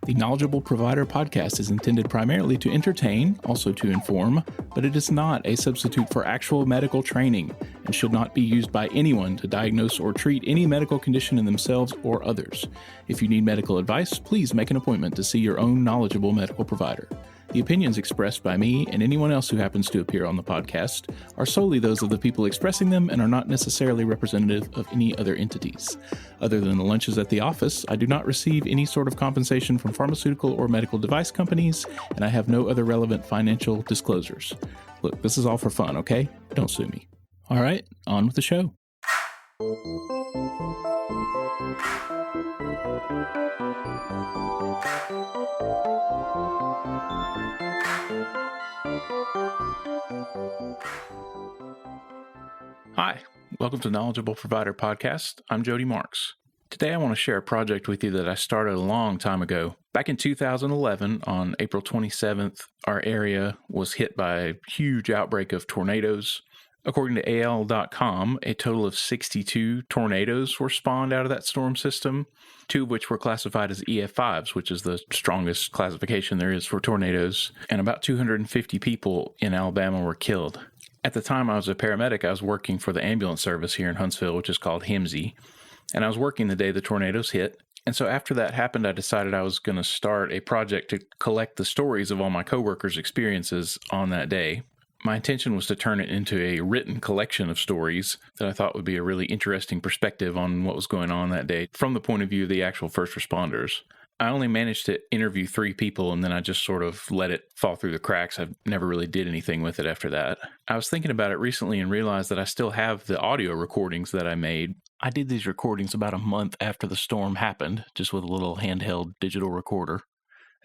The Knowledgeable Provider podcast is intended primarily to entertain, also to inform, but it is not a substitute for actual medical training and should not be used by anyone to diagnose or treat any medical condition in themselves or others. If you need medical advice, please make an appointment to see your own knowledgeable medical provider. The opinions expressed by me and anyone else who happens to appear on the podcast are solely those of the people expressing them and are not necessarily representative of any other entities. Other than the lunches at the office, I do not receive any sort of compensation from pharmaceutical or medical device companies, and I have no other relevant financial disclosures. Look, this is all for fun, okay? Don't sue me. All right, on with the show. Hi, welcome to Knowledgeable Provider Podcast. I'm Jody Marks. Today I want to share a project with you that I started a long time ago. Back in 2011, on April 27th, our area was hit by a huge outbreak of tornadoes. According to AL.com, a total of 62 tornadoes were spawned out of that storm system, 2 of which were classified as EF5s, which is the strongest classification there is for tornadoes, and about 250 people in Alabama were killed. At the time I was a paramedic, I was working for the ambulance service here in Huntsville, which is called HIMSI, and I was working the day the tornadoes hit. And so after that happened, I decided I was going to start a project to collect the stories of all my coworkers' experiences on that day. My intention was to turn it into a written collection of stories that I thought would be a really interesting perspective on what was going on that day from the point of view of the actual first responders. I only managed to interview 3 people, and then I just sort of let it fall through the cracks. I never really did anything with it after that. I was thinking about it recently and realized that I still have the audio recordings that I made. I did these recordings about a month after the storm happened, just with a little handheld digital recorder.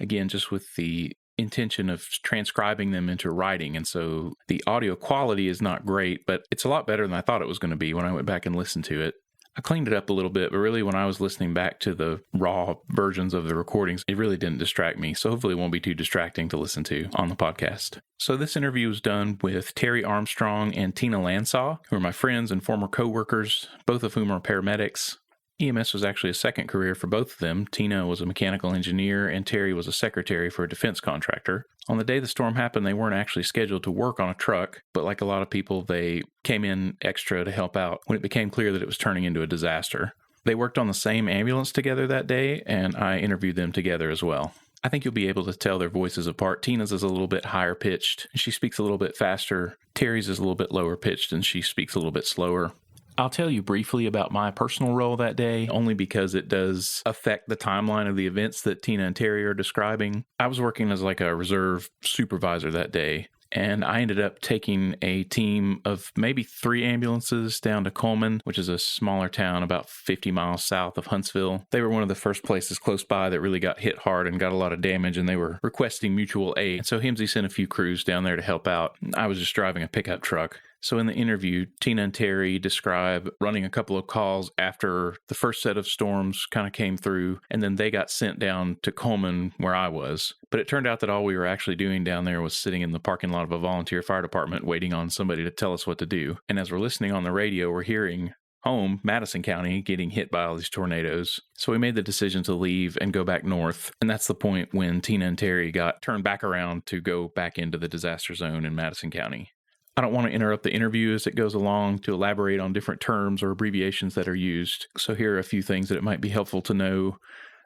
Again, just with the intention of transcribing them into writing, and so the audio quality is not great, but it's a lot better than I thought it was going to be when I went back and listened to it. I cleaned it up a little bit, but really when I was listening back to the raw versions of the recordings, it really didn't distract me, so hopefully it won't be too distracting to listen to on the podcast. So this interview was done with Terrie Armstrong and Tina Lansaw, who are my friends and former co-workers, both of whom are paramedics. EMS was actually a second career for both of them. Tina was a mechanical engineer and Terrie was a secretary for a defense contractor. On the day the storm happened, they weren't actually scheduled to work on a truck, but like a lot of people, they came in extra to help out when it became clear that it was turning into a disaster. They worked on the same ambulance together that day, and I interviewed them together as well. I think you'll be able to tell their voices apart. Tina's is a little bit higher pitched, and she speaks a little bit faster. Terrie's is a little bit lower pitched, and she speaks a little bit slower. I'll tell you briefly about my personal role that day, only because it does affect the timeline of the events that Tina and Terrie are describing. I was working as like a reserve supervisor that day, and I ended up taking a team of maybe 3 ambulances down to Coleman, which is a smaller town about 50 miles south of Huntsville. They were one of the first places close by that really got hit hard and got a lot of damage, and they were requesting mutual aid. And so HIMSI sent a few crews down there to help out. I was just driving a pickup truck. So in the interview, Tina and Terrie describe running a couple of calls after the first set of storms kind of came through, and then they got sent down to Coleman where I was. But it turned out that all we were actually doing down there was sitting in the parking lot of a volunteer fire department waiting on somebody to tell us what to do. And as we're listening on the radio, we're hearing home, Madison County, getting hit by all these tornadoes. So we made the decision to leave and go back north. And that's the point when Tina and Terrie got turned back around to go back into the disaster zone in Madison County. I don't want to interrupt the interview as it goes along to elaborate on different terms or abbreviations that are used. So here are a few things that it might be helpful to know.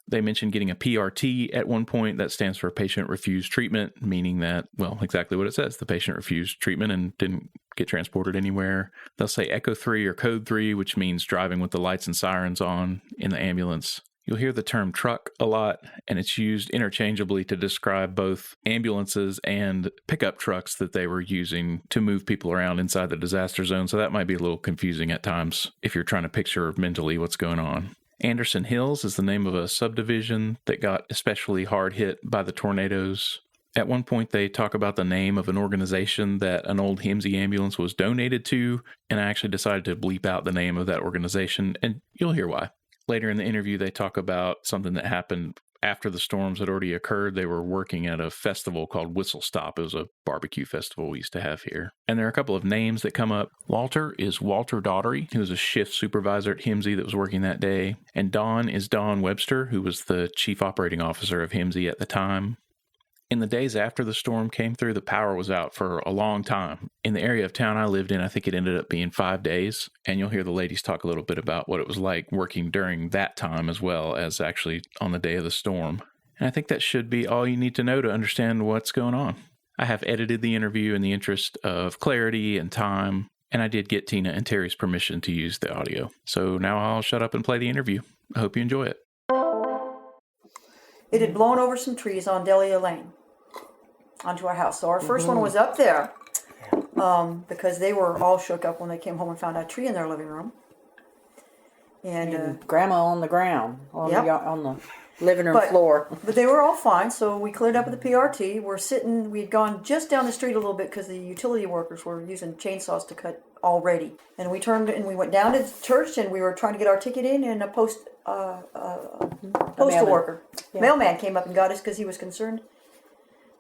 They mentioned getting a PRT at one point. That stands for patient refused treatment, meaning that, well, exactly what it says. The patient refused treatment and didn't get transported anywhere. They'll say Echo 3 or Code 3, which means driving with the lights and sirens on in the ambulance. You'll hear the term truck a lot, and it's used interchangeably to describe both ambulances and pickup trucks that they were using to move people around inside the disaster zone. So that might be a little confusing at times if you're trying to picture mentally what's going on. Anderson Hills is the name of a subdivision that got especially hard hit by the tornadoes. At one point, they talk about the name of an organization that an old HIMSI ambulance was donated to, and I actually decided to bleep out the name of that organization, and you'll hear why. Later in the interview, they talk about something that happened after the storms had already occurred, they were working at a festival called Whistle Stop. It was a barbecue festival we used to have here. And there are a couple of names that come up. Walter is Walter Daughtery, who was a shift supervisor at HIMSI that was working that day. And Don is Don Webster, who was the chief operating officer of HIMSI at the time. In the days after the storm came through, the power was out for a long time. In the area of town I lived in, I think it ended up being 5 days. And you'll hear the ladies talk a little bit about what it was like working during that time as well as actually on the day of the storm. And I think that should be all you need to know to understand what's going on. I have edited the interview in the interest of clarity and time, and I did get Tina and Terrie's permission to use the audio. So now I'll shut up and play the interview. I hope you enjoy it. It had blown over some trees on Delia Lane onto our house. So our first one was up there because they were all shook up when they came home and found a tree in their living room. And Grandma on the ground, on the living room but, floor. But they were all fine, so we cleared up with the PRT. We'd gone just down the street a little bit because the utility workers were using chainsaws to cut already. And we turned and we went down to the church and we were trying to get our ticket in, and a postal worker, mailman came up and got us because he was concerned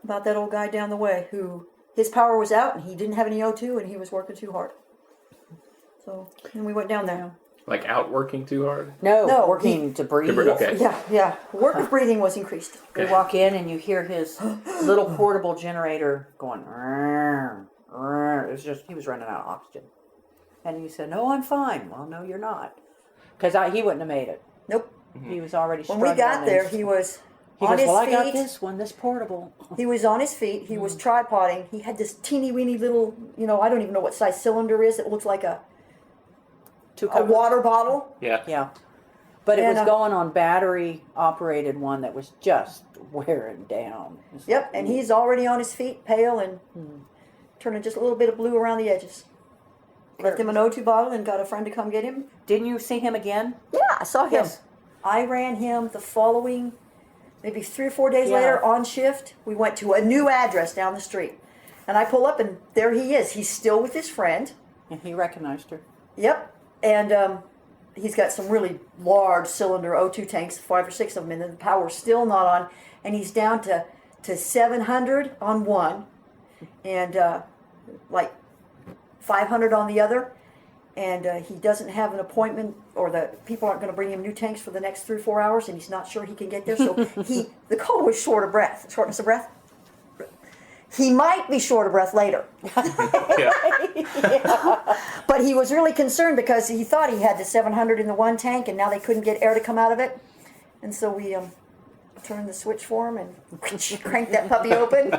about that old guy down the way who his power was out and he didn't have any O2 and he was working too hard. So, and we went down there. Like out working too hard? No, working to breathe. Okay. Yeah. Work of breathing was increased. We walk in and you hear his little portable generator going. It's just he was running out of oxygen, and he said, "No, I'm fine." Well, no, you're not, because he wouldn't have made it. Nope. He was already. When we got there, he was on his feet. I got this one, this portable. He was on his feet. He was tripoding. He had this teeny weeny little, I don't even know what size cylinder is. It looks like a water bottle. Yeah. But it was going on battery operated one that was just wearing down. Yep, and he's already on his feet, pale and turning just a little bit of blue around the edges. Left him an O2 bottle and got a friend to come get him. Didn't you see him again? Yeah, I saw him. Yes. I ran him the following, maybe 3 or 4 days later on shift. We went to a new address down the street. And I pull up and there he is. He's still with his friend. And he recognized her. Yep. And he's got some really large cylinder O2 tanks, 5 or 6 of them, and the power's still not on. And he's down to 700 on one and like 500 on the other. And he doesn't have an appointment, or the people aren't going to bring him new tanks for the next 3 or 4 hours, and he's not sure he can get there. So the caller was shortness of breath. He might be short of breath later. But he was really concerned because he thought he had the 700 in the one tank, and now they couldn't get air to come out of it. And so we turned the switch for him and cranked that puppy open.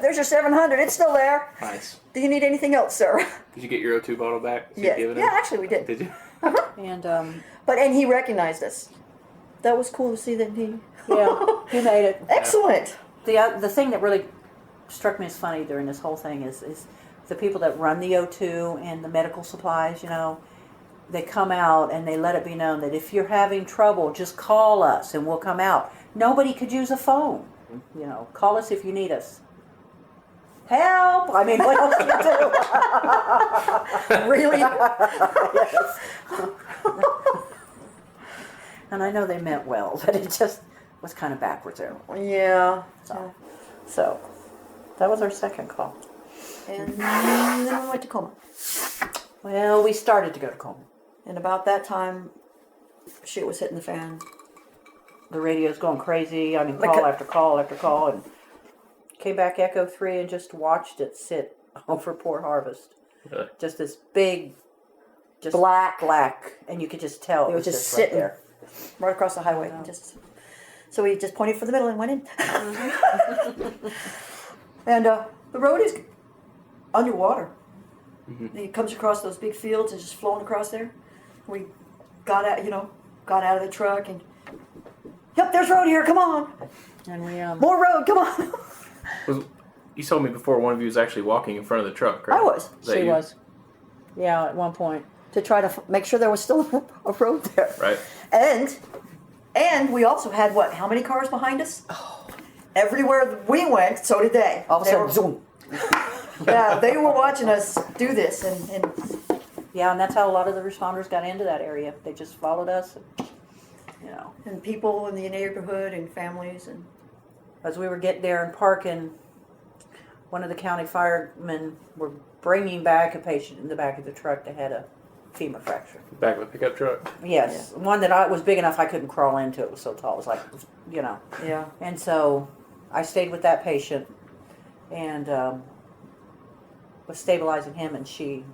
There's your 700. It's still there. Nice. Do you need anything else, sir? Did you get your O2 bottle back? Yeah, actually we did. Did you? And and he recognized us. That was cool to see that he. He made it. Excellent. The thing that really struck me as funny during this whole thing is the people that run the O2 and the medical supplies. They come out and they let it be known that if you're having trouble, just call us and we'll come out. Nobody could use a phone. Call us if you need us. Help! I mean, what else do you do? Really? Yes. And I know they meant well, but it just was kind of backwards there. Yeah. So that was our second call. And then we went to coma. Well, we started to go to coma. And about that time, shit was hitting the fan. The radio's going crazy. I mean, call after call after call, and came back Echo 3 and just watched it sit over Port Harvest. Really? Just this big, just black, and you could just tell it was just sitting there, right across the highway. So we just pointed for the middle and went in. And the road is underwater. Mm-hmm. It comes across those big fields and just flowing across there. We got out of the truck and, yep, there's road here, come on. And we more road, come on. You told me before one of you was actually walking in front of the truck, right? I was. She was. Yeah, at one point. To try to make sure there was still a road there. Right. And we also had, how many cars behind us? Oh. Everywhere we went, so did they. All of a sudden, zoom. Yeah, they were watching us do this. And yeah, and that's how a lot of the responders got into that area. They just followed us. you know. And people in the neighborhood and families and. As we were getting there and parking, one of the county firemen were bringing back a patient in the back of the truck that had a femur fracture. Back of a pickup truck. Yes, one that was big enough I couldn't crawl into. It was so tall. It was like, you know. Yeah. And so I stayed with that patient and was stabilizing him, and she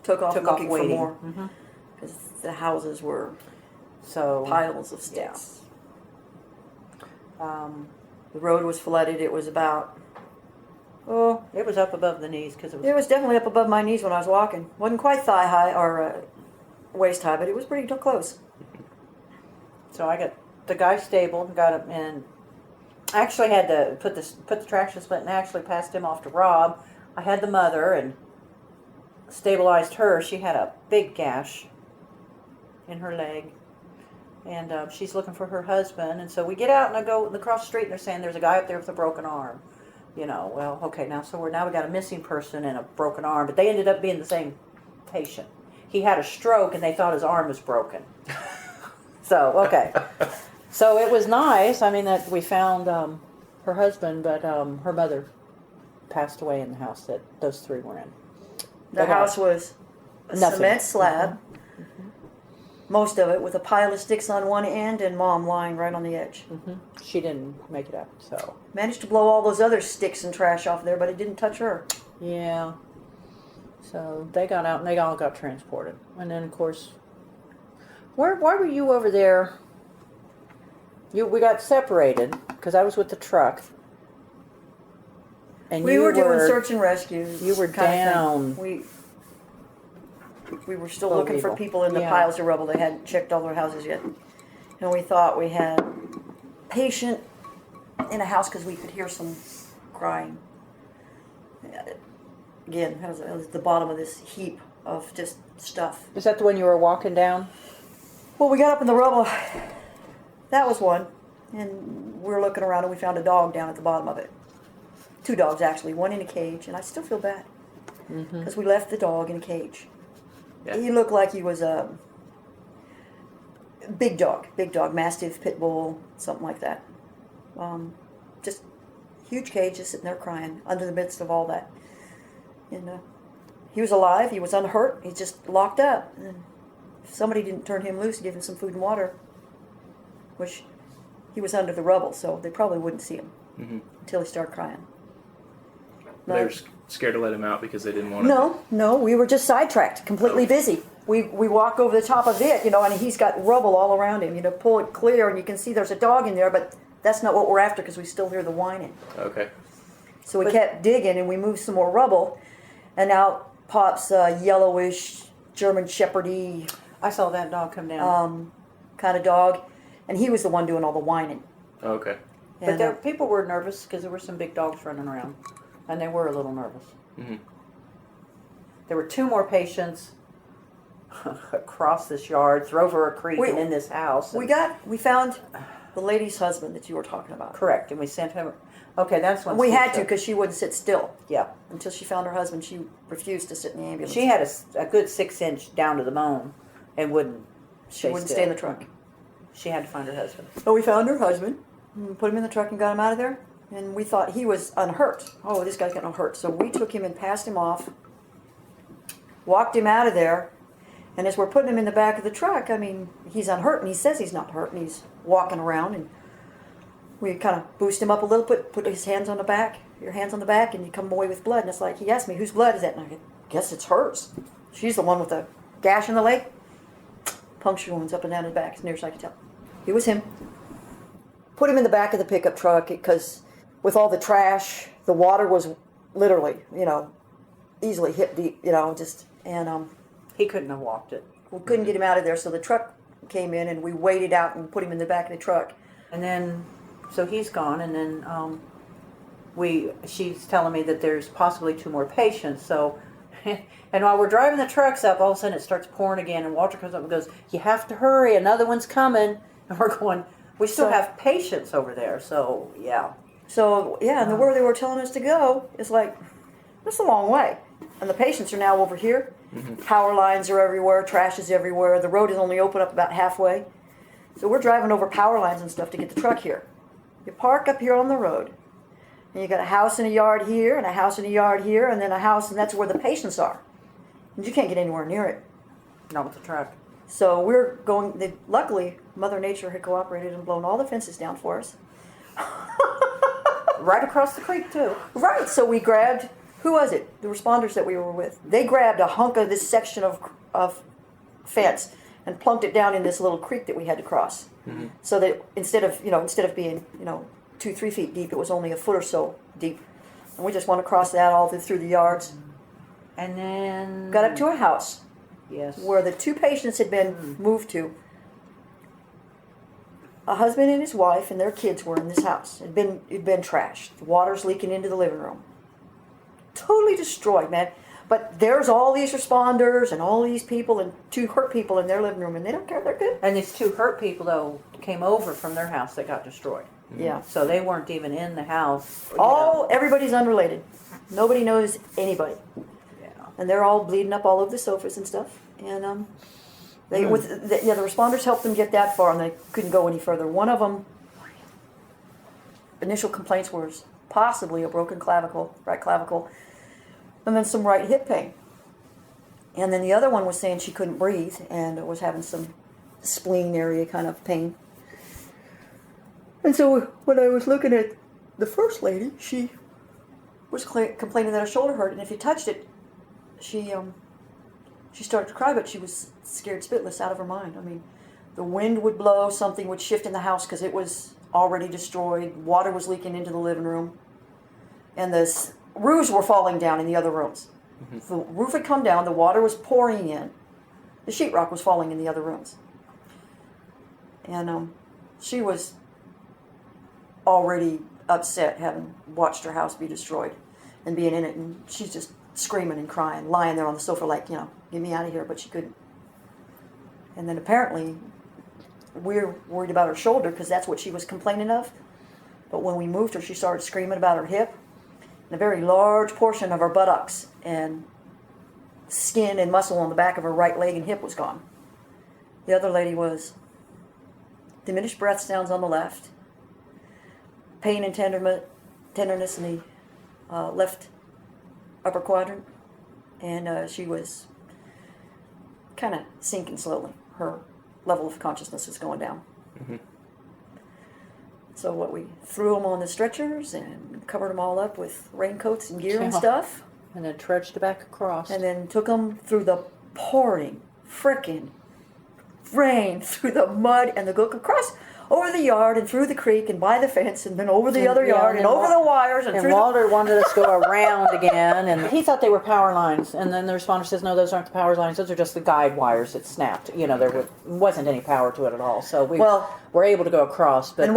Took off looking for waiting. more. Because the houses were So piles of sticks. The road was flooded. It was about, it was up above the knees because it was definitely up above my knees when I was walking. Wasn't quite thigh high or waist high, but it was pretty close. So I got the guy stable and got him, and I actually had to put the traction split and actually passed him off to Rob. I had the mother and stabilized her. She had a big gash in her leg, and she's looking for her husband. And so we get out and I go across the street and they're saying there's a guy up there with a broken arm. You know, well, okay, now we got a missing person and a broken arm, but they ended up being the same patient. He had a stroke and they thought his arm was broken. So, okay. So it was nice. I mean, that we found her husband, but her mother passed away in the house that those three were in. The house was a Nothing. cement slab, most of it with a pile of sticks on one end and Mom lying right on the edge. She didn't make it up, so. Managed to blow all those other sticks and trash off there, but it didn't touch her. Yeah. So they got out and they all got transported. And then, of course, why were you over there? We got separated because I was with the truck. And We you were doing search and rescue. You were kind of down. thing. We were still Oh, looking for evil. people in the Yeah. piles of rubble. They hadn't checked all their houses yet. And we thought we had patient in a house because we could hear some crying. Again, that was the bottom of this heap of just stuff. Is that the one you were walking down? Well, we got up in the rubble. That was one. And we were looking around and we found a dog down at the bottom of it. 2 dogs, actually. One in a cage. And I still feel bad. Because we left the dog in a cage. Yeah. He looked like he was a big dog, Mastiff, Pit Bull, something like that. Just huge cage, just sitting there crying under the midst of all that. And he was alive. He was unhurt. He's just locked up. And if somebody didn't turn him loose, give him some food and water, which he was under the rubble, so they probably wouldn't see him until he started crying. They were scared to let him out because they didn't want to. No, we were just sidetracked, completely busy. We walk over the top of it, and he's got rubble all around him. Pull it clear, and you can see there's a dog in there, but that's not what we're after because we still hear the whining. Okay. So we kept digging, and we moved some more rubble, and out pops a yellowish German Shepherd-y I saw that dog come down. kind of dog, and he was the one doing all the whining. Okay. But people were nervous because there were some big dogs running around, and they were a little nervous. There were 2 more patients across this yard, through over a creek, and in this house. We found the lady's husband that you were talking about. Correct, and we sent him. Okay, that's when We had to because she wouldn't sit still. Yeah, Until she found her husband, she refused to sit in the ambulance. she had a good 6-inch down to the bone, and wouldn't. She wouldn't stay in the truck. She had to find her husband. But we found her husband, and put him in the truck and got him out of there. And we thought he was unhurt. Oh, this guy's got no hurt. So we took him and passed him off, walked him out of there. And as we're putting him in the back of the truck, he's unhurt, and he says he's not hurt, and he's walking around. And we kind of boost him up a little, put his hands on the back, your hands on the back, and you come away with blood. And it's like, he asked me, whose blood is that? And I guess it's hers. She's the one with the gash in the leg. Puncture wounds up and down his back, as near as I could tell. It was him. Put him in the back of the pickup truck because with all the trash, the water was literally, easily hip deep, and He couldn't have walked it. we couldn't get him out of there, so the truck came in and we waded out and put him in the back of the truck. And then, so he's gone, and then she's telling me that there's possibly 2 more patients. So, and while we're driving the trucks up, all of a sudden it starts pouring again, and Walter comes up and goes, "You have to hurry, another one's coming." And we're going, we still have patients over there, so yeah. So, and where they were telling us to go is like, that's a long way. And the patients are now over here. Power lines are everywhere, trash is everywhere. The road is only open up about halfway. So we're driving over power lines and stuff to get the truck here. You park up here on the road, and you got a house and a yard here, and a house and a yard here, and then a house, and that's where the patients are. And you can't get anywhere near it. Not with the truck. So we're going, luckily, Mother Nature had cooperated and blown all the fences down for us. Right across the creek, too. Right, so we grabbed, who was it? The responders that we were with. They grabbed a hunk of this section of fence and plunked it down in this little creek that we had to cross. Mm-hmm. So that instead of being, 2-3 feet deep, it was only a foot or so deep. And we just want to cross that all through the yards. And then... Got up to a house. Yes. Where the 2 patients had been moved to. A husband and his wife and their kids were in this house. It'd been trashed. The water's leaking into the living room. Totally destroyed, man. But there's all these responders and all these people and 2 hurt people in their living room, and they don't care. They're good. And these 2 hurt people, though, came over from their house that got destroyed. Yeah. So they weren't even in the house. Everybody's unrelated. Nobody knows anybody. Yeah. And they're all bleeding up all over the sofas and stuff. And the responders helped them get that far, and they couldn't go any further. One of them, initial complaints was possibly a broken clavicle, right clavicle, and then some right hip pain. And then the other one was saying she couldn't breathe and was having some spleen area kind of pain. And so when I was looking at the first lady, she was complaining that her shoulder hurt, and if you touched it, she started to cry, but she was scared spitless out of her mind. I mean, the wind would blow, something would shift in the house because it was already destroyed. Water was leaking into the living room, and the roofs were falling down in the other rooms. Mm-hmm. The roof had come down, the water was pouring in. The sheetrock was falling in the other rooms. And she was already upset having watched her house be destroyed and being in it, and she's just screaming and crying, lying there on the sofa like, get me out of here, but she couldn't. And then apparently we're worried about her shoulder because that's what she was complaining of. But when we moved her, she started screaming about her hip, and a very large portion of her buttocks and skin and muscle on the back of her right leg and hip was gone. The other lady was diminished breath sounds on the left, pain and tenderness in the left upper quadrant, and she was kind of sinking slowly. Her level of consciousness was going down. Mm-hmm. So we threw them on the stretchers and covered them all up with raincoats and gear and stuff. And then trudged back across. And then took them through the pouring frickin' rain, through the mud and the gook across over the yard and through the creek and by the fence and then over the other yard and over the wires and through Walter wanted us to go around again, and he thought they were power lines, and then the responder says, no, those aren't the power lines, those are just the guide wires that snapped. There wasn't any power to it at all, so we were able to go across. But and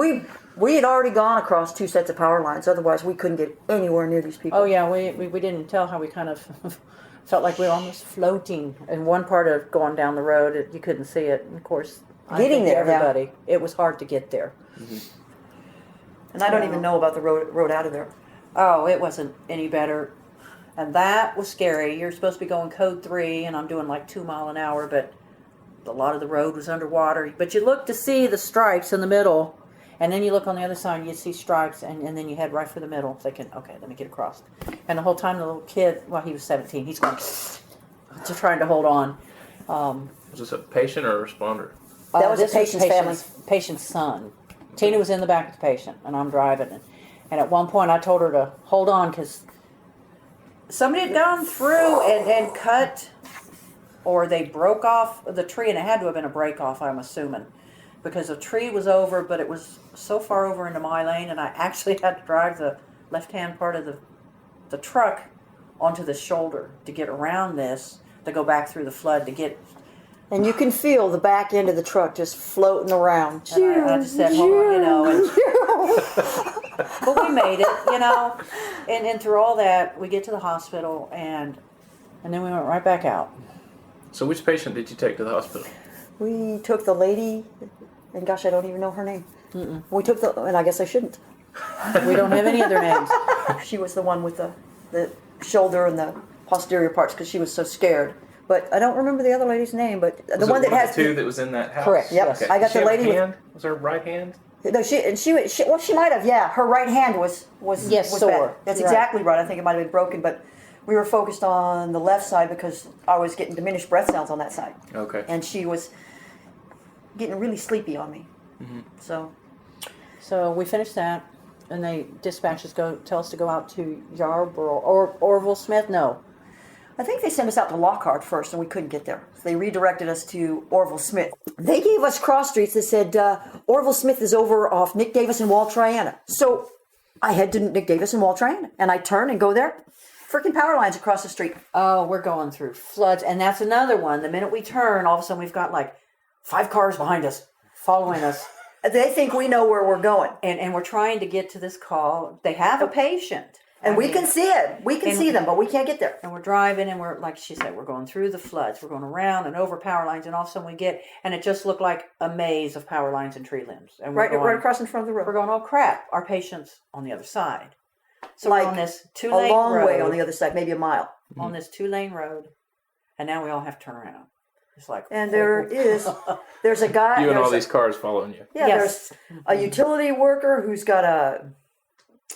we had already gone across 2 sets of power lines, otherwise we couldn't get anywhere near these people. Oh yeah, we didn't tell how we kind of felt like we were almost floating in one part of going down the road. You couldn't see it, and of course getting there, everybody. Yeah. It was hard to get there. Mm-hmm. And I don't even know about the road out of there. Oh, it wasn't any better. And that was scary. You're supposed to be going code 3, and I'm doing like 2 miles an hour, but a lot of the road was underwater. But you look to see the stripes in the middle, and then you look on the other side, and you see stripes, and then you head right for the middle, thinking, okay, let me get across. And the whole time the little kid, he was 17, he's going, just trying to hold on. Was this a patient or a responder? That was a patient's family. Patient's son. Tina was in the back of the patient, and I'm driving. And at one point, I told her to hold on because somebody had gone through and cut, or they broke off the tree, and it had to have been a break off, I'm assuming, because the tree was over, but it was so far over into my lane, and I actually had to drive the left-hand part of the truck onto the shoulder to get around this, to go back through the flood to get. And you can feel the back end of the truck just floating around. And I just said, hold on, but we made it, and through all that, we get to the hospital, and then we went right back out. So which patient did you take to the hospital? We took the lady, and gosh, I don't even know her name. Mm-mm. We took and I guess I shouldn't. We don't have any other names. She was the one with the shoulder and the posterior parts because she was so scared. But I don't remember the other lady's name. But the Was one it that has the two that was in that house? Correct. Yep. Yes. Okay. I got Did she the have a lady with. hand? Was her right hand? No, she might have. Yeah, her right hand was Yes, was sore. bad. That's Right. exactly right. I think it might have been broken, but we were focused on the left side because I was getting diminished breath sounds on that side, Okay. and she was getting really sleepy on me. So we finished that, and they dispatches tell us to go out to Yarborough or Orville Smith. No, I think they sent us out to Lockhart first, and we couldn't get there. So they redirected us to Orville Smith. They gave us cross streets that said Orville Smith is over off Nick Davis and Wall Triana. So I head to Nick Davis and Wall Triana, and I turn and go there. Freaking power lines across the street. oh, we're going through floods, and that's another one. The minute we turn, all of a sudden we've got like 5 cars behind us, following us. They think we know where we're going. And we're trying to get to this call. They have a patient. And we can see it. We can see them, but we can't get there. And we're driving, and we're, like she said, we're going through the floods. We're going around and over power lines, and all of a sudden we get, and it just looked like a maze of power lines and tree limbs. And we're Right across in front of the road. We're going, oh crap, our patient's on the other side. So Like we're on this a 2-lane long road. way on the other side, maybe a mile. On this 2-lane road, and now we all have to turn around. It's like, And there's a guy. You and all there's a- these cars following you. Yeah, Yes. there's a utility worker who's got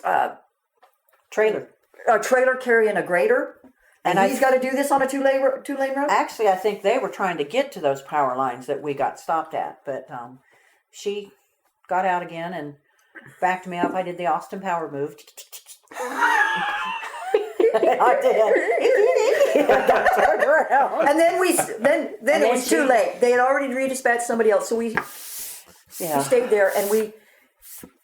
a trailer. trailer carrying a grader, and And he's got to do this on a two-lane road. Actually, I think they were trying to get to those power lines that we got stopped at, but she got out again and backed me up. I did the Austin Power move. I did. I got turned around. And then it then was too late. They had already redispatched somebody else, so we stayed there and we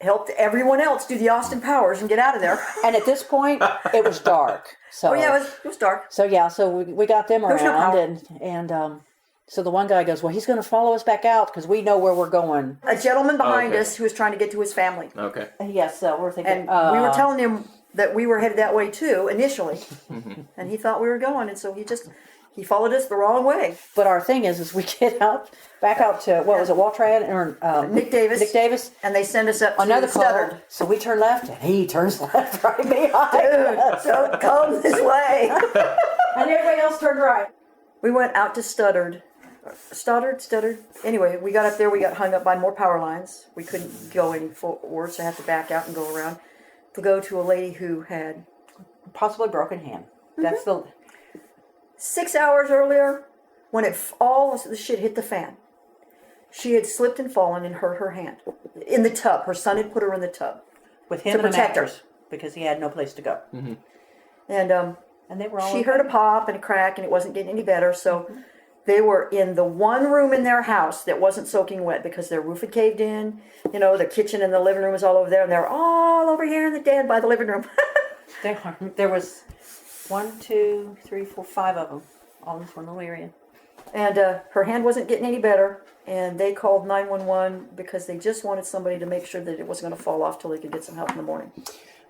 helped everyone else do the Austin Powers and get out of there. And at this point, it was dark. So it was dark. So we got them was no around, power. and so the one guy goes, well, he's going to follow us back out because we know where we're going. A gentleman behind Okay. us who was trying to get to his family. Okay. Yes, so we're thinking, And we were telling him that we were headed that way too initially, and he thought we were going, and so he followed us the wrong way. But our thing is we get back out to what was it, Waltran or Nick Davis. Nick Davis. And they send us up to Another call. Studdard. So we turn left, and he turns left right behind Dude, us. don't come this way. And everybody else turned right. We went out to Studdard. Studdard. Anyway, we got up there. We got hung up by more power lines. We couldn't go any forward, so I had to back out and go around to go to a lady who had Possibly broken hand. That's the 6 hours earlier, when all the shit hit the fan, she had slipped and fallen and hurt her hand in the tub. Her son had put her in the tub with him to and a protect her. mattress because he had no place to go. And And they were all she okay. heard a pop and a crack, and it wasn't getting any better. So they were in the one room in their house that wasn't soaking wet because their roof had caved in. You know, the kitchen and the living room was all over there, and they're all over here in the den by the living room. There was 1, 2, 3, 4, 5 of them, all in this one little area. And her hand wasn't getting any better, and they called 911 because they just wanted somebody to make sure that it wasn't going to fall off till they could get some help in the morning.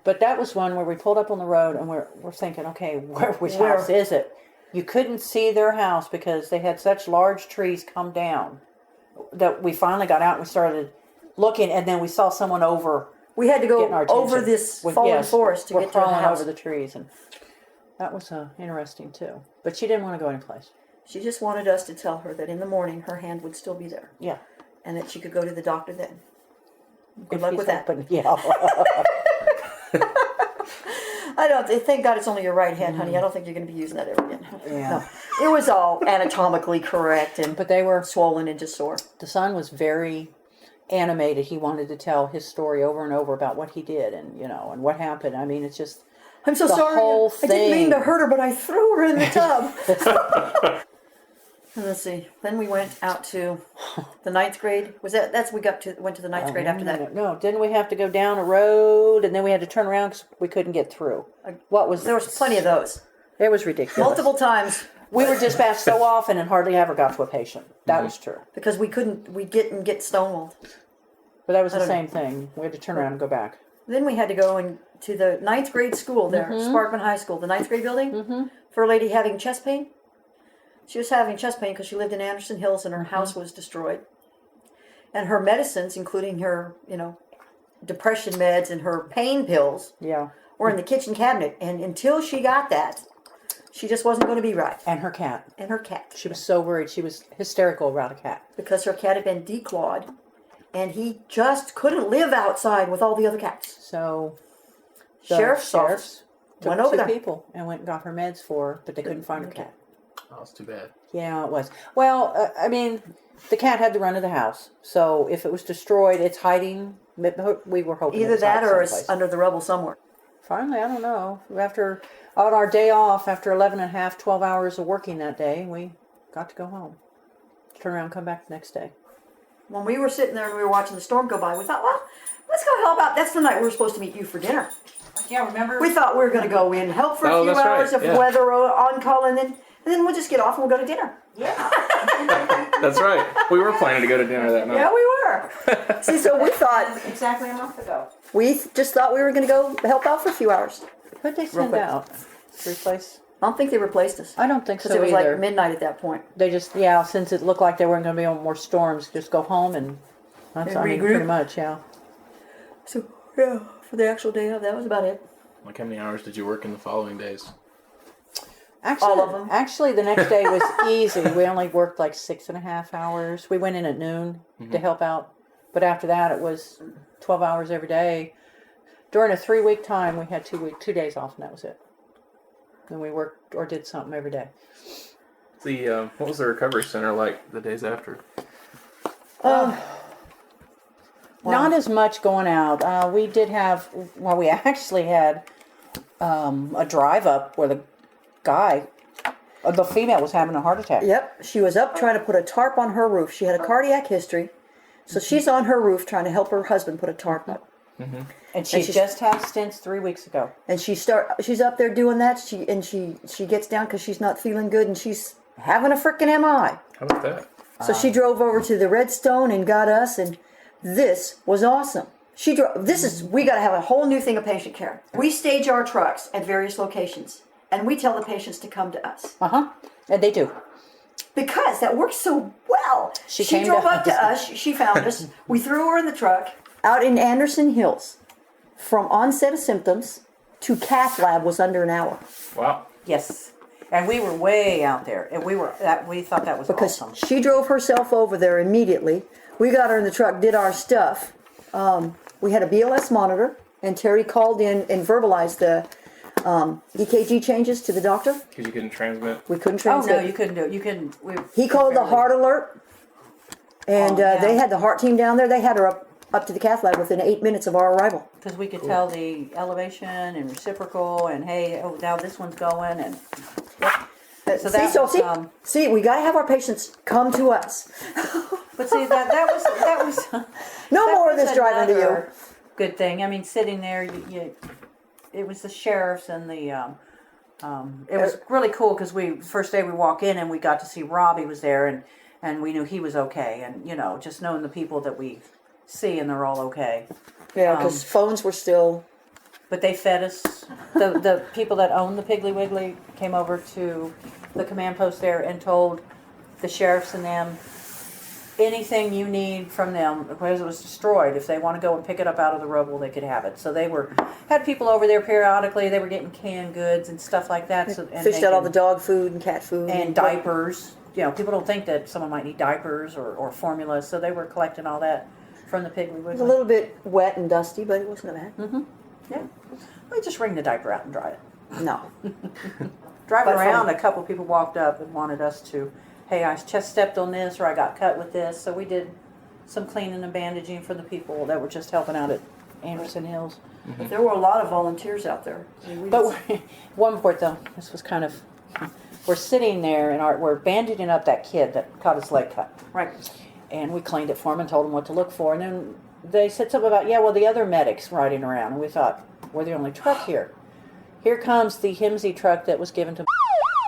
But that was one where we pulled up on the road and we're thinking, okay, which Where? house is it? You couldn't see their house because they had such large trees come down that we finally got out and we started looking, and then we saw someone over. We had to Getting go our attention. over this With- fallen yes, forest to we're get to the crawling house. over the trees, and that was interesting too. But she didn't want to go anyplace. She just wanted us to tell her that in the morning her hand would still be there, Yeah. and that she could go to the doctor then. Good If luck he's with that. open, yeah. I don't. Thank God it's only your right hand, honey. I don't think you're going to be using that ever again. Yeah. No, it was all anatomically correct and But they were. swollen and just sore. The son was very animated. He wanted to tell his story over and over about what he did and and what happened. I mean, it's just I'm so the sorry. whole I didn't mean to thing. hurt her, but I threw her in the tub. And let's see. Then we went out to the 9th grade. Was that? Went to the 9th grade after that. No, didn't we have to go down a road and then we had to turn around because we couldn't get through? What was There was plenty of those. It was ridiculous. Multiple times. We were dispatched so often and hardly ever got to a patient. That was true. Because we'd get stonewalled. But that was the don't know. same thing. We had to turn around and go back. Then we had to go to the 9th grade school there, Sparkman High School, the 9th grade building, for a lady having chest pain. She was having chest pain because she lived in Anderson Hills and her house was destroyed. And her medicines, including her, depression meds and her pain pills, Yeah. were in the kitchen cabinet. And until she got that, She just wasn't going to be right. And her cat. And her cat. She was so worried. She was hysterical about a cat. Because her cat had been declawed, and he just couldn't live outside with all the other cats. So the Sheriff's sheriffs took went over two there. people and went and got her meds for her, but they couldn't find her cat. Oh, it's too bad. Yeah, it was. Well, I mean, the cat had the run of the house. So if it was destroyed, it's hiding. We were hoping Either it was that or it's someplace. under the rubble somewhere. Finally, I don't know. On our day off, after 11 and a half, 12 hours of working that day, we got to go home. Turn around, come back the next day. When we were sitting there and we were watching the storm go by, we thought, well, let's go help out. That's the night we were supposed to meet you for dinner. Yeah, remember? We thought we were going to go in, help for a few that's right, hours of yeah. weather on call, and then we'll just get off and we'll go to dinner. Yeah. That's right. We were planning to go to dinner that night. Yeah, we were. See, so we thought, Exactly a month ago. we just thought we were going to go help out for a few hours. Who'd they send quick. out to replace? I don't think they replaced us. I don't think so Because it was either. like midnight at that point. They just, since it looked like there weren't going to be more storms, just go home and that's, And I mean, regroup. pretty much, yeah. So, yeah, for the actual day of, that was about it. Like, how many hours did you work in the following days? Actually, All of them. Actually, the next day was easy. We only worked like 6.5 hours. We went in at noon to help out. But after that, it was 12 hours every day. During a 3-week time, we had 2 days off, and that was it. Then we worked or did something every day. What was the recovery center like the days after? Not as much going out. We did have, we actually had a drive up where the female was having a heart attack. Yep, she was up trying to put a tarp on her roof. She had a cardiac history, so she's on her roof trying to help her husband put a tarp up. Mm-hmm. And she just had stents 3 weeks ago. And she's up there doing that. She gets down because she's not feeling good, and she's having a frickin' MI. How about that? So she drove over to the Redstone and got us, and this was awesome. We got to have a whole new thing of patient care. We stage our trucks at various locations, and we tell the patients to come to us. And they do. Because that works so well. She came drove to up to us. She found us. We threw her in the truck out in Anderson Hills. From onset of symptoms to cath lab was under an hour. Wow. Yes. And we were way out there. And we thought that was Because awesome. she drove herself over there immediately. We got her in the truck, did our stuff. We had a BLS monitor, and Terry called in and verbalized the EKG changes to the doctor. Because you couldn't transmit. We couldn't Oh, transmit. no, you couldn't do it. You couldn't. He called the heart alert, and yeah. they had the heart team down there. They had her up to the cath lab within 8 minutes of our arrival. Because we could tell the elevation and reciprocal and, hey, now this one's going. And so that was, see, we got to have our patients come to us. But see, that was No that more of was this driving to you. another good thing. I mean, sitting there, it was the sheriffs and the. It was really cool because first day we walk in and we got to see Robbie was there and we knew he was okay, and just knowing the people that we see and they're all okay. Yeah, because phones were still. But they fed us. The people that own the Piggly Wiggly came over to the command post there and told the sheriffs and them anything you need from them because it was destroyed. If they want to go and pick it up out of the rubble, they could have it. So they had people over there periodically. They were getting canned goods and stuff like that. Fished out all the dog food and cat food. And diapers. People don't think that someone might need diapers or formula, so they were collecting all that from the Piggly Wiggly. It was a little bit wet and dusty, but it wasn't bad. Mm-hmm. Yeah. We just wring the diaper out and dry it. No. Driving around, a couple people walked up and wanted us to, hey, I just stepped on this or I got cut with this. So we did some cleaning and bandaging for the people that were just helping out at Anderson Hills. But there were a lot of volunteers out there. But one part though, this was kind of, we're sitting there and we're bandaging up that kid that got his leg cut. Right. And we cleaned it for him and told him what to look for. And then they said something about, the other medics riding around. And we thought, we're the only truck here. Here comes the HIMSI truck that was given to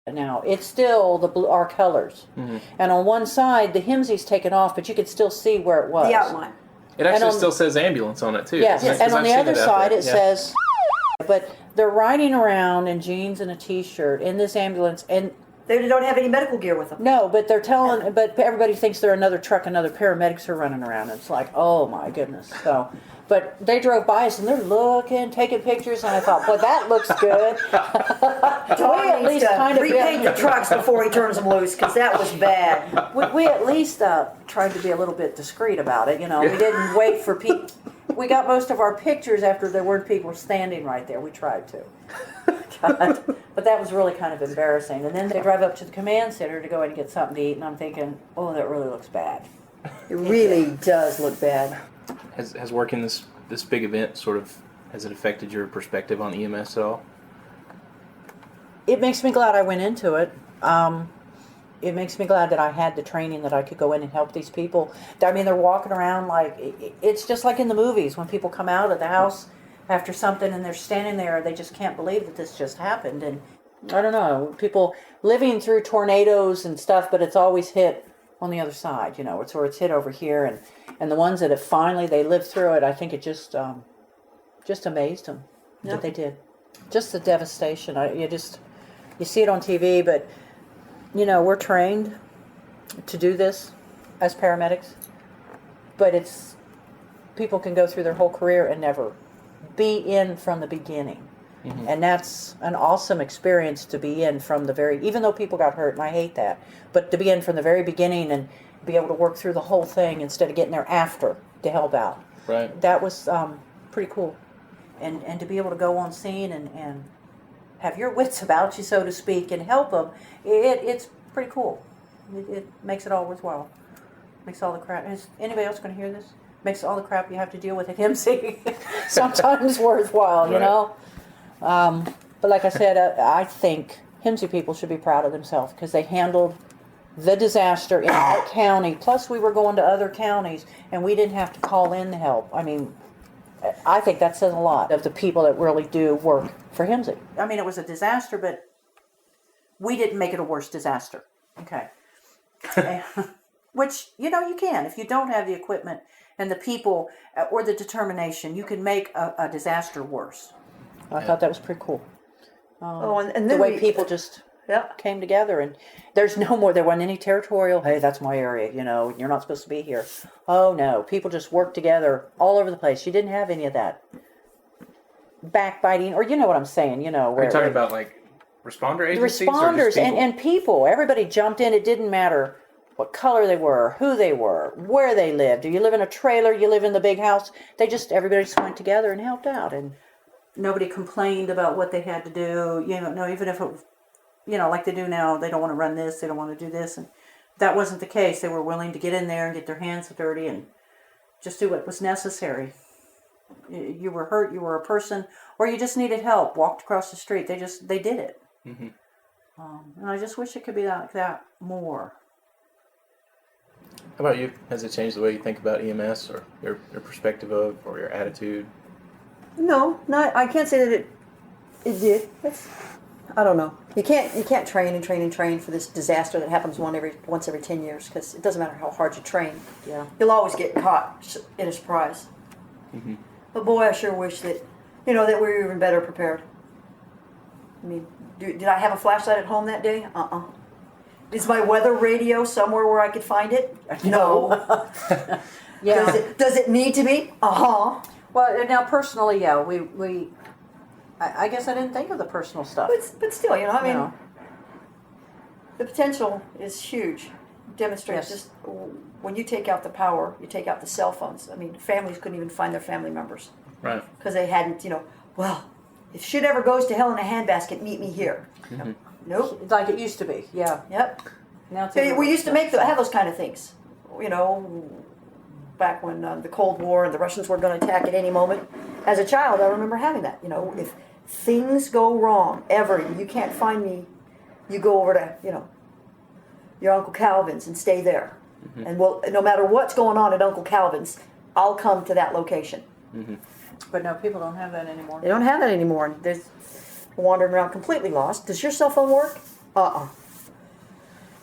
now. It's still our colors. Mm-hmm. And on one side, the HIMSI's taken off, but you could still see where it was. The outline. It actually still says ambulance on it, too. Yes, and on the other side it says, but they're riding around in jeans and a t-shirt in this ambulance, and They don't have any medical gear with them. No, but they're telling, but everybody thinks they're another truck, and other paramedics are running around. It's like, oh my goodness. So, but they drove by us and they're looking, taking pictures, and I thought, boy, that looks good. Tom needs to repaint the trucks before he turns them loose, because that was bad. We at least tried to be a little bit discreet about it. We didn't wait for people. We got most of our pictures after there weren't people standing right there. We tried to. God. But that was really kind of embarrassing. And then they drive up to the command center to go in and get something to eat, and I'm thinking, oh, that really looks bad. It really does look bad. Has working this big event has it affected your perspective on EMS at all? It makes me glad I went into it. It makes me glad that I had the training that I could go in and help these people. I mean, they're walking around like, it's just like in the movies when people come out of the house after something and they're standing there, they just can't believe that this just happened. And I don't know, people living through tornadoes and stuff, but it's always hit on the other side, it's hit over here. And the ones that have finally, they lived through it, I think it just amazed them that they did. Just the devastation. You see it on TV, but we're trained to do this as paramedics, but people can go through their whole career and never be in from the beginning. Mm-hmm. And that's an awesome experience to be in from even though people got hurt, and I hate that, but to be in from the very beginning and be able to work through the whole thing instead of getting there after to help out. Right. That was pretty cool. And to be able to go on scene and have your wits about you, so to speak, and help them, it's pretty cool. It makes it all worthwhile. Makes all the crap. Is anybody else going to hear this? Makes all the crap you have to deal with at MC sometimes worthwhile, But like I said, I think HIMSI people should be proud of themselves because they handled the disaster in our county. Plus, we were going to other counties, and we didn't have to call in the help. I mean, I think that says a lot of the people that really do work for HIMSI. I mean, it was a disaster, but we didn't make it a worse disaster. Okay. Which, you can. If you don't have the equipment and the people or the determination, you can make a disaster worse. I thought that was pretty cool. And the way people just came together, and there wasn't any territorial, hey, that's my area, you're not supposed to be here. Oh no, people just worked together all over the place. You didn't have any of that backbiting, or you know what I'm saying, Are you talking about like responder agencies? Responders and people, everybody jumped in. It didn't matter what color they were, who they were, where they lived. Do you live in a trailer? You live in the big house? Everybody just went together and helped out, and nobody complained about what they had to do. Even if it, like they do now, they don't want to run this, they don't want to do this, and that wasn't the case. They were willing to get in there and get their hands dirty and just do what was necessary. You were hurt, you were a person, or you just needed help, walked across the street. They did it. Mm-hmm. And I just wish it could be like that more. How about you? Has it changed the way you think about EMS or your perspective of or your attitude? No, I can't say that it did. I don't know. You can't train and train and train for this disaster that happens once every 10 years, because it doesn't matter how hard you train. Yeah. You'll always get caught in a surprise. Mm-hmm. But boy, I sure wish that that we were even better prepared. I mean, did I have a flashlight at home that day? Is my weather radio somewhere where I could find it? No. Yeah. Does it need to be? Well, now personally, yeah, we I guess I didn't think of the personal stuff. But still, the potential is huge. Demonstrates just when you take out the power, you take out the cell phones. I mean, families couldn't even find their family members. Right. Because they hadn't, well, if shit ever goes to hell in a handbasket, meet me here. Mm-hmm. Nope. Like it used to be, yeah. Yep. Now we used to have those kind of things, back when the Cold War and the Russians were going to attack at any moment. As a child, I remember having that. If things go wrong ever, you can't find me, you go over to, your Uncle Calvin's and stay there. Mm-hmm. And no matter what's going on at Uncle Calvin's, I'll come to that location. Mm-hmm. But no, people don't have that anymore. They don't have that anymore. They're wandering around completely lost. Does your cell phone work?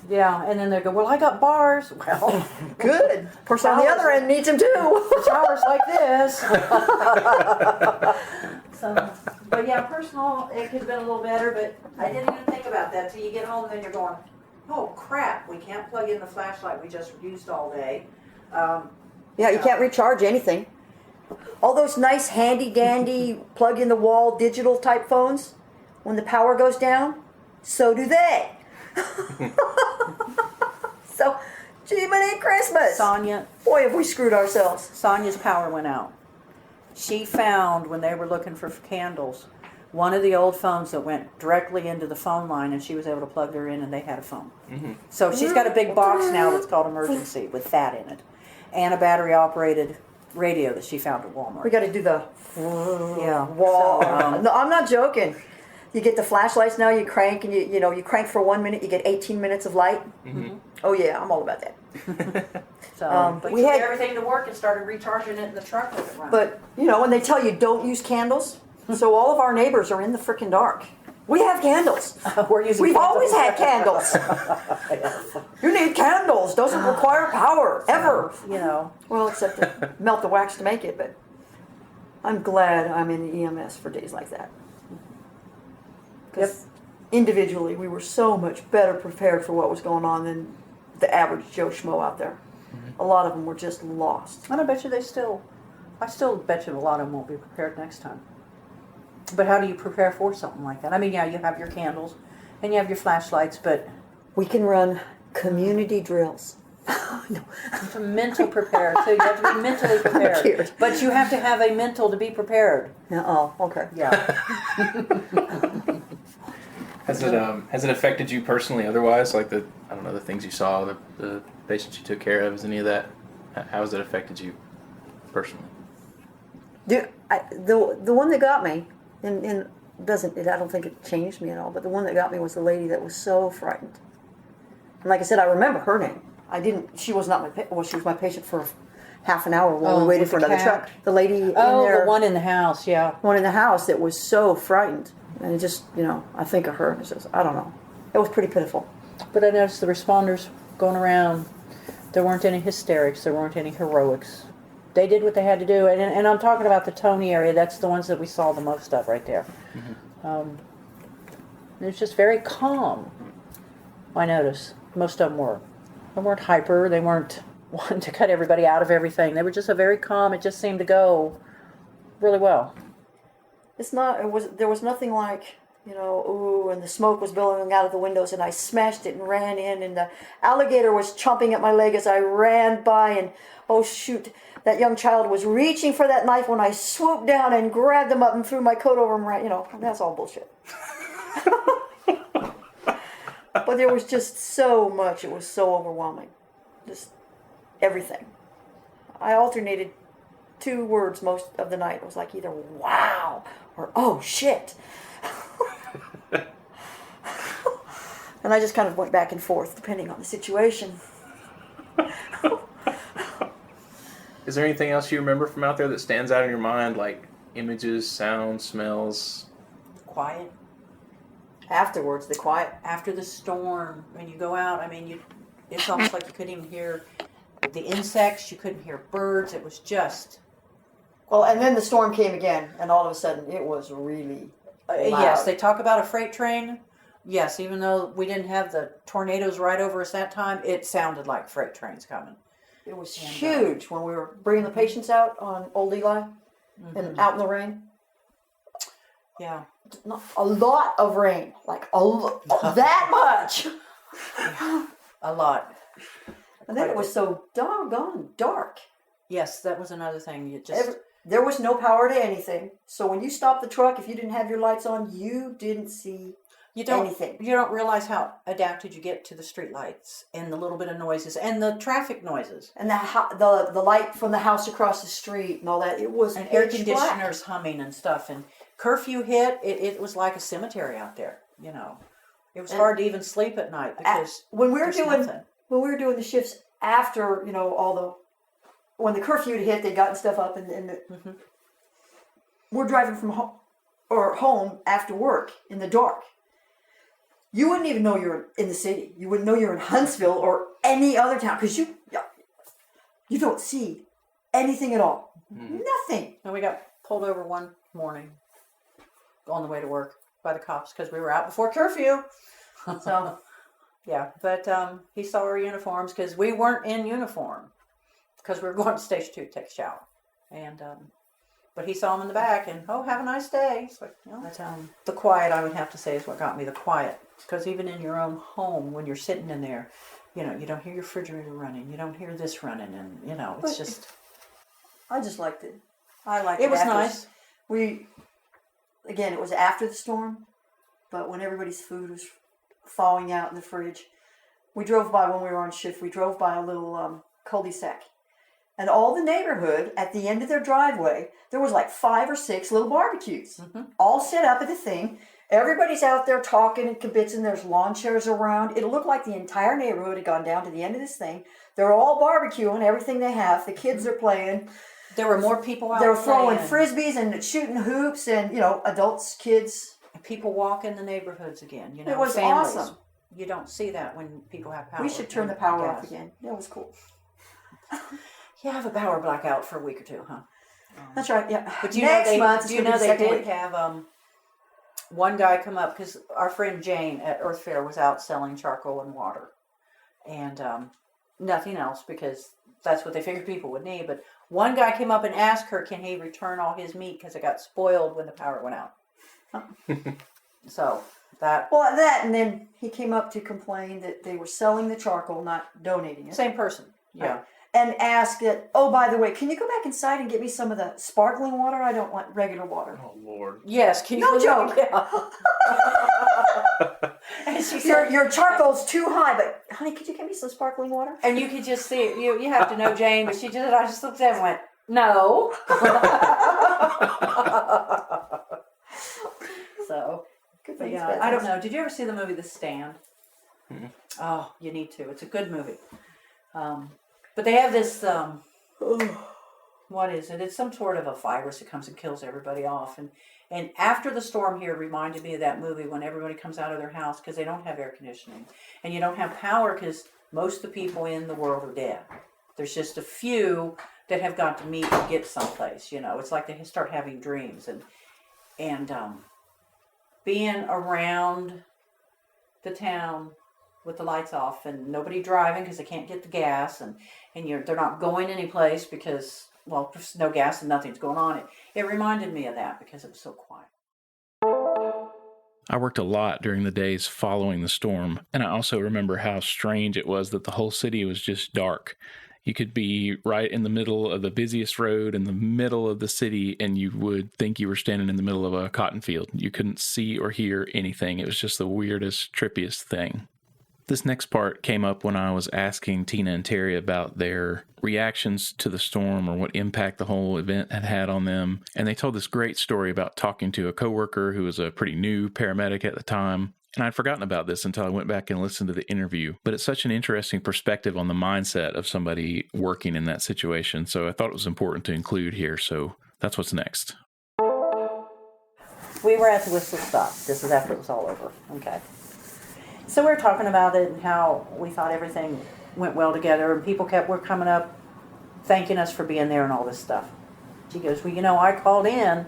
Yeah, and then they go, well, I got bars. Well, Good. Person on the other end needs them too. the tower's like this. So, but yeah, personal, it could have been a little better, but I didn't even think about that till you get home and then you're going, oh crap, we can't plug in the flashlight we just used all day. Yeah, you can't recharge anything. All those nice handy dandy plug in the wall digital type phones, when the power goes down, so do they. So, Jiminy Christmas. Sonia, Boy, have we screwed ourselves. Sonia's power went out. She found, when they were looking for candles, one of the old phones that went directly into the phone line, and she was able to plug her in, and they had a phone. So she's got a big box now that's called Emergency with that in it, and a battery-operated radio that she found at Walmart. We got to do the Yeah. wall. So, No, I'm not joking. You get the flashlights now. You crank, and you crank for 1 minute. You get 18 minutes of light. Oh yeah, I'm all about that. So but we we had- had everything to work and started recharging it in the truck with it running. But and they tell you don't use candles. So all of our neighbors are in the frickin' dark. We have candles. We've always had candles. You need candles. Doesn't require power ever. Well, except to melt the wax to make it. But I'm glad I'm in the EMS for days like that. Because individually, we were so much better prepared for what was going on than the average Joe Schmo out there. A lot of them were just lost. And I bet you I still bet you a lot of them won't be prepared next time. But how do you prepare for something like that? I mean, yeah, you have your candles and you have your flashlights, but We can run community drills. you have to mentally prepare too. You have to be mentally prepared. Cheers. But you have to have a mental to be prepared. Oh, okay. Yeah. Has it affected you personally? Otherwise, like the things you saw, the patients you took care of, is any of that? How has it affected you personally? The one that got me, and I don't think it changed me at all, but the one that got me was the lady that was so frightened. And like I said, I remember her name. She was not she was my patient for half an hour while we waited for another truck. The lady in there. The one in the house, yeah. One in the house that was so frightened. And it just, I think of her and it says, I don't know. It was pretty pitiful. But I noticed the responders going around, there weren't any hysterics, there weren't any heroics. They did what they had to do, and I'm talking about the Tony area. That's the ones that we saw the most of right there. It was just very calm. I noticed most of them were. They weren't hyper. They weren't wanting to cut everybody out of everything. They were just very calm. It just seemed to go really well. There was nothing like, and the smoke was billowing out of the windows, and I smashed it and ran in, and the alligator was chomping at my leg as I ran by, and oh shoot, that young child was reaching for that knife when I swooped down and grabbed him up and threw my coat over him, that's all bullshit. But there was just so much, it was so overwhelming. Just everything. I alternated 2 words most of the night. It was like either wow or oh shit. And I just kind of went back and forth depending on the situation. Is there anything else you remember from out there that stands out in your mind, like images, sounds, smells? Quiet. Afterwards, the quiet. After the storm, when you go out, it's almost like you couldn't even hear the insects, you couldn't hear birds. It was just... Well, and then the storm came again, and all of a sudden it was really loud. Yes, they talk about a freight train. Yes, even though we didn't have the tornadoes right over us that time, it sounded like freight trains coming. It was huge when we were bringing the patients out on Old Eli and out in the rain. Yeah. A lot of rain, like that much. A lot. And then it was so doggone dark. Yes, that was another thing. There was no power to anything. So when you stopped the truck, if you didn't have your lights on, you didn't see anything. You don't realize how adapted you get to the street lights and the little bit of noises and the traffic noises. And the light from the house across the street and all that. It was and air conditioners humming and stuff. And curfew hit, it was like a cemetery out there, It was hard to even sleep at night because when we were doing the shifts after, when the curfew had hit, they'd gotten stuff up and we're driving from home after work in the dark. you wouldn't even know you're in the city. You wouldn't know you're in Huntsville or any other town because you don't see anything at all. Nothing. And we got pulled over one morning on the way to work by the cops because we were out before curfew. So, yeah, but he saw our uniforms because we weren't in uniform because we were going to Station 2 to take a shower. And but he saw him in the back and, oh, have a nice day. It's like, but, the quiet, I would have to say, is what got me, the quiet. Because even in your own home, when you're sitting in there, you don't hear your refrigerator running. You don't hear this running. And, it's just... I just liked it. I liked it. It was nice. It was after the storm, but when everybody's food was thawing out in the fridge, we drove by when we were on shift. We drove by a little cul-de-sac. And all the neighborhood, at the end of their driveway, there was like 5 or 6 little barbecues, all set up at the thing. Everybody's out there talking and kibitzing. There's lawn chairs around. It looked like the entire neighborhood had gone down to the end of this thing. They're all barbecuing everything they have. The kids are playing. There were more people out there. They were throwing playing. frisbees and shooting hoops and, adults, kids. And people walk in the neighborhoods again, It was families. awesome. You don't see that when people have power. We should turn the power off again. That was cool. Yeah, have a power blackout for a week or two, huh? That's right, yeah. But Next month, they did have one guy come up because our friend Jane at Earth Fair was out selling charcoal and water. And nothing else because that's what they figured people would need. But one guy came up and asked her, can he return all his meat because it got spoiled when the power went out. So that... Well, that, and then he came up to complain that they were selling the charcoal, not donating it. Same person, yeah. Right. And asked it, oh, by the way, can you go back inside and get me some of the sparkling water? I don't want regular water. Oh, Lord. Yes, can you... No joke. Yeah. And she said, your charcoal's too high, but honey, could you get me some sparkling water? and you could just see it. You have to know Jane, but I just looked at her and went, no. So, Good but things, yeah, bad I don't things. know. Did you ever see the movie The Stand? Oh, you need to. It's a good movie. But they have this, what is it? It's some sort of a virus that comes and kills everybody off. And after the storm here reminded me of that movie when everybody comes out of their house because they don't have air conditioning. And you don't have power because most of the people in the world are dead. There's just a few that have got to meet and get someplace, It's like they start having dreams. And being around the town with the lights off and nobody driving because they can't get the gas and they're not going anyplace because, well, there's no gas and nothing's going on. It reminded me of that because it was so quiet. I worked a lot during the days following the storm, and I also remember how strange it was that the whole city was just dark. You could be right in the middle of the busiest road in the middle of the city, and you would think you were standing in the middle of a cotton field. You couldn't see or hear anything. It was just the weirdest, trippiest thing. This next part came up when I was asking Tina and Terrie about their reactions to the storm or what impact the whole event had had on them. And they told this great story about talking to a coworker who was a pretty new paramedic at the time. And I'd forgotten about this until I went back and listened to the interview. But it's such an interesting perspective on the mindset of somebody working in that situation. So I thought it was important to include here. So that's what's next. We were at the whistle stop. This is after it was all over. Okay. So we were talking about it and how we thought everything went well together, and people were coming up thanking us for being there and all this stuff. She goes, well, I called in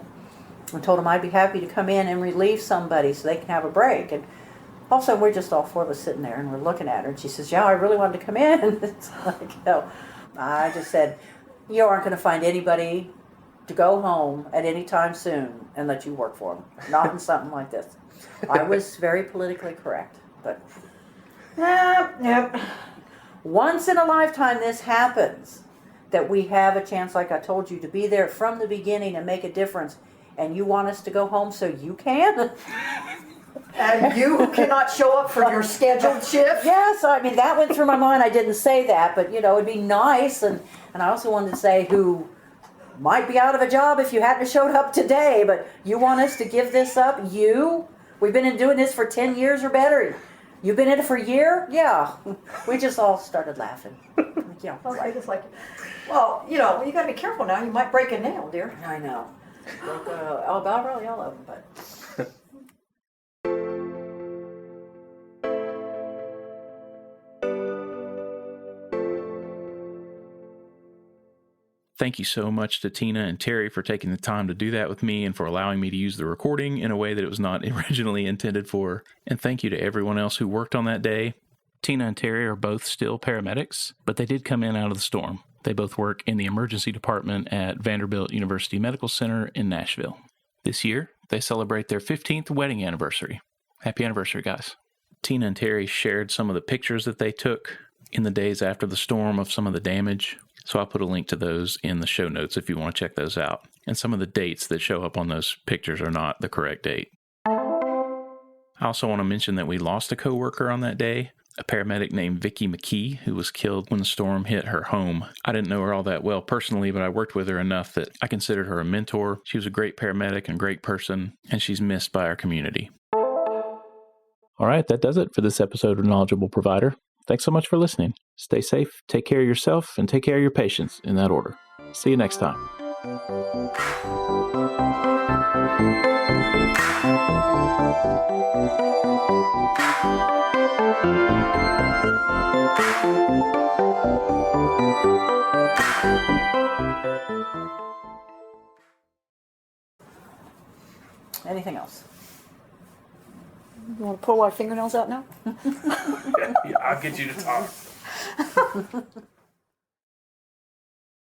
and told them I'd be happy to come in and relieve somebody so they can have a break. And also, we're just all 4 of us sitting there and we're looking at her. And she says, yeah, I really wanted to come in. It's like, I just said, you aren't going to find anybody to go home at any time soon and let you work for them. Not in something like this. I was very politically correct. But Yep. once in a lifetime this happens, that we have a chance, like I told you, to be there from the beginning and make a difference, and you want us to go home so you can? And you cannot show up for your scheduled shift? Yes, that went through my mind. I didn't say that, but, it'd be nice. And I also wanted to say who might be out of a job if you hadn't showed up today, but you want us to give this up? We've been doing this for 10 years or better. You've been in it for a year? Yeah. We just all started laughing. Okay, just like, well, you got to be careful now. You might break a nail, dear. I know. About really all of them, but... Thank you so much to Tina and Terrie for taking the time to do that with me and for allowing me to use the recording in a way that it was not originally intended for. And thank you to everyone else who worked on that day. Tina and Terrie are both still paramedics, but they did come in out of the storm. They both work in the emergency department at Vanderbilt University Medical Center in Nashville. This year, they celebrate their 15th wedding anniversary. Happy anniversary, guys. Tina and Terrie shared some of the pictures that they took in the days after the storm of some of the damage. So I'll put a link to those in the show notes if you want to check those out. And some of the dates that show up on those pictures are not the correct date. I also want to mention that we lost a coworker on that day, a paramedic named Vickie McKee, who was killed when the storm hit her home. I didn't know her all that well personally, but I worked with her enough that I considered her a mentor. She was a great paramedic and great person, and she's missed by our community. All right, that does it for this episode of Knowledgeable Provider. Thanks so much for listening. Stay safe, take care of yourself, and take care of your patients in that order. See you next time. Anything else? You want to pull our fingernails out now? Yeah, I'll get you to talk.